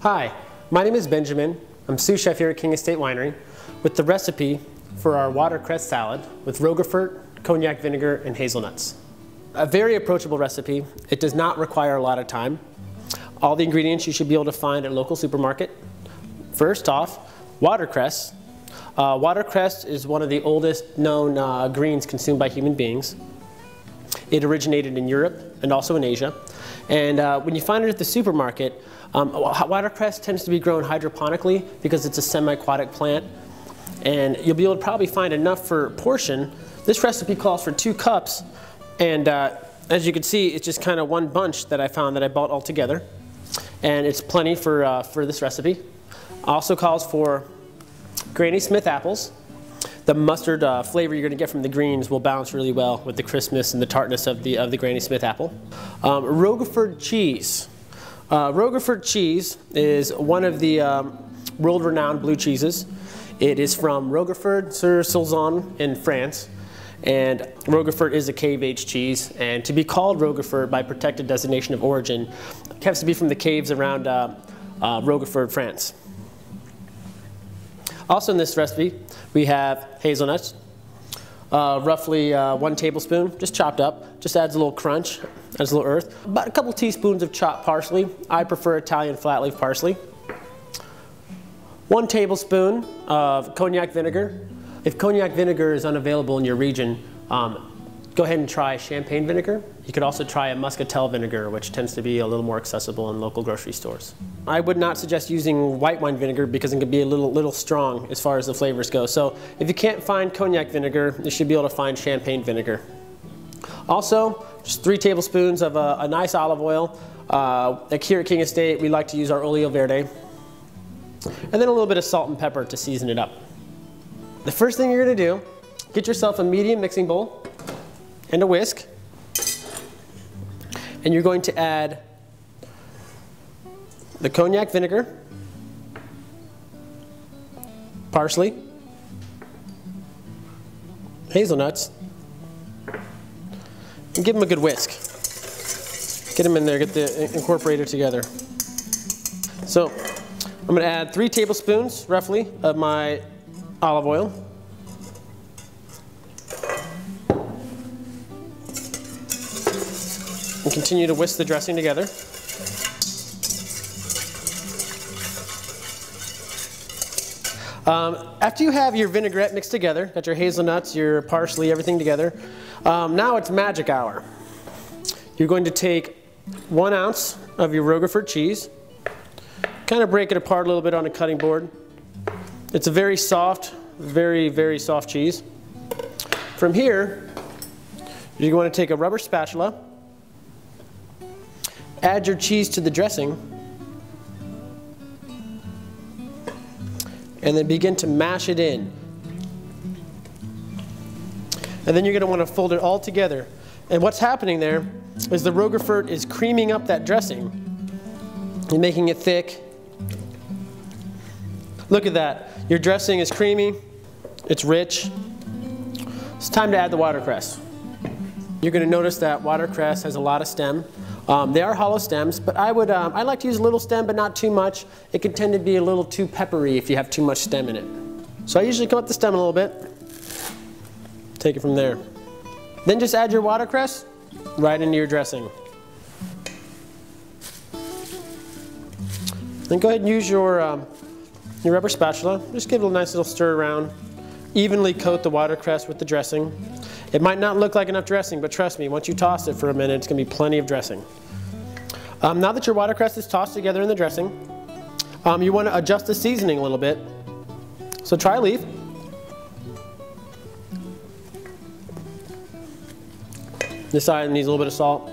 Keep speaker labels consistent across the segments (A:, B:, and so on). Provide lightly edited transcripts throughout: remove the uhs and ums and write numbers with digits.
A: Hi, my name is Benjamin. I'm sous chef here at King Estate Winery with the recipe for our watercress salad with Roquefort, cognac vinegar, and hazelnuts. A very approachable recipe. It does not require a lot of time. All the ingredients you should be able to find at a local supermarket. First off, watercress. Watercress is one of the oldest known greens consumed by human beings. It originated in Europe and also in Asia. And when you find it at the supermarket, watercress tends to be grown hydroponically because it's a semi-aquatic plant. And you'll be able to probably find enough for a portion. This recipe calls for 2 cups. And as you can see, it's just kind of one bunch that I found that I bought all together. And it's plenty for this recipe. Also calls for Granny Smith apples. The mustard flavor you're going to get from the greens will balance really well with the crispness and the tartness of the Granny Smith apple. Roquefort cheese. Roquefort cheese is one of the world-renowned blue cheeses. It is from Roquefort-sur-Soulzon in France. And Roquefort is a cave-aged cheese. And to be called Roquefort by protected designation of origin, it has to be from the caves around Roquefort, France. Also in this recipe, we have hazelnuts, roughly 1 tablespoon, just chopped up. Just adds a little crunch, adds a little earth. About a couple teaspoons of chopped parsley. I prefer Italian flat leaf parsley. 1 tablespoon of cognac vinegar. If cognac vinegar is unavailable in your region, go ahead and try champagne vinegar. You could also try a muscatel vinegar, which tends to be a little more accessible in local grocery stores. I would not suggest using white wine vinegar because it can be a little strong as far as the flavors go. So if you can't find cognac vinegar, you should be able to find champagne vinegar. Also, just 3 tablespoons of a nice olive oil. Like here at King Estate, we like to use our olio verde. And then a little bit of salt and pepper to season it up. The first thing you're going to do, get yourself a medium mixing bowl and a whisk. And you're going to add the cognac vinegar, parsley, hazelnuts, and give them a good whisk. Get them in there, get the incorporated together. So I'm going to add 3 tablespoons, roughly, of my olive oil. And continue to whisk the dressing together. After you have your vinaigrette mixed together, got your hazelnuts, your parsley, everything together, now it's magic hour. You're going to take 1 ounce of your Roquefort cheese, kind of break it apart a little bit on a cutting board. It's a very soft, very soft cheese. From here, you're going to take a rubber spatula, add your cheese to the dressing, and then begin to mash it in. And then you're going to want to fold it all together. And what's happening there is the Roquefort is creaming up that dressing and making it thick. Look at that. Your dressing is creamy, it's rich. It's time to add the watercress. You're going to notice that watercress has a lot of stem. They are hollow stems, but I like to use a little stem, but not too much. It can tend to be a little too peppery if you have too much stem in it. So I usually cut the stem a little bit. Take it from there. Then just add your watercress right into your dressing. Then go ahead and use your rubber spatula. Just give it a nice little stir around. Evenly coat the watercress with the dressing. It might not look like enough dressing, but trust me, once you toss it for a minute, it's going to be plenty of dressing. Now that your watercress is tossed together in the dressing, you want to adjust the seasoning a little bit. So try leaf. This side needs a little bit of salt.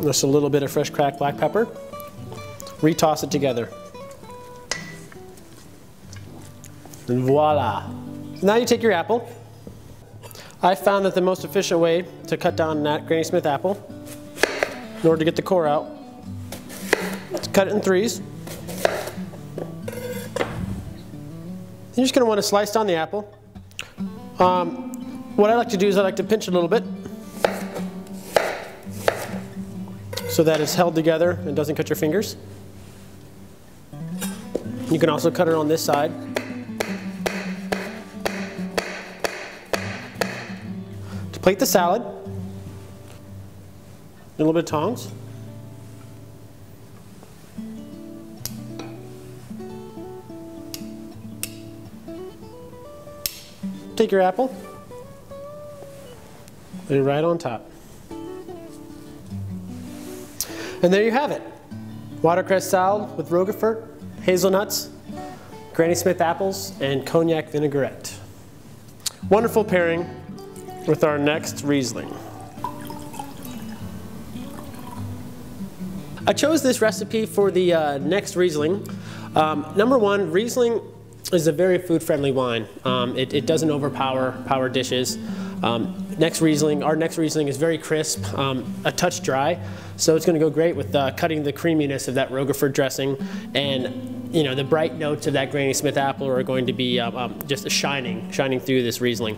A: Just a little bit of fresh cracked black pepper. Retoss it together. And voila. Now you take your apple. I found that the most efficient way to cut down that Granny Smith apple, in order to get the core out, is cut it in 3s. You're just going to want to slice down the apple. What I like to do is I like to pinch it a little bit. so that it's held together and doesn't cut your fingers. You can also cut it on this side. To plate the salad, a little bit of tongs. Take your apple, lay it right on top. And there you have it. Watercress salad with Roquefort, hazelnuts, Granny Smith apples, and cognac vinaigrette. Wonderful pairing with our next Riesling. I chose this recipe for the next Riesling. Number one, Riesling is a very food-friendly wine. It doesn't overpower dishes. Our next Riesling is very crisp, a touch dry, so it's going to go great with cutting the creaminess of that Roquefort dressing, and the bright notes of that Granny Smith apple are going to be just shining through this Riesling.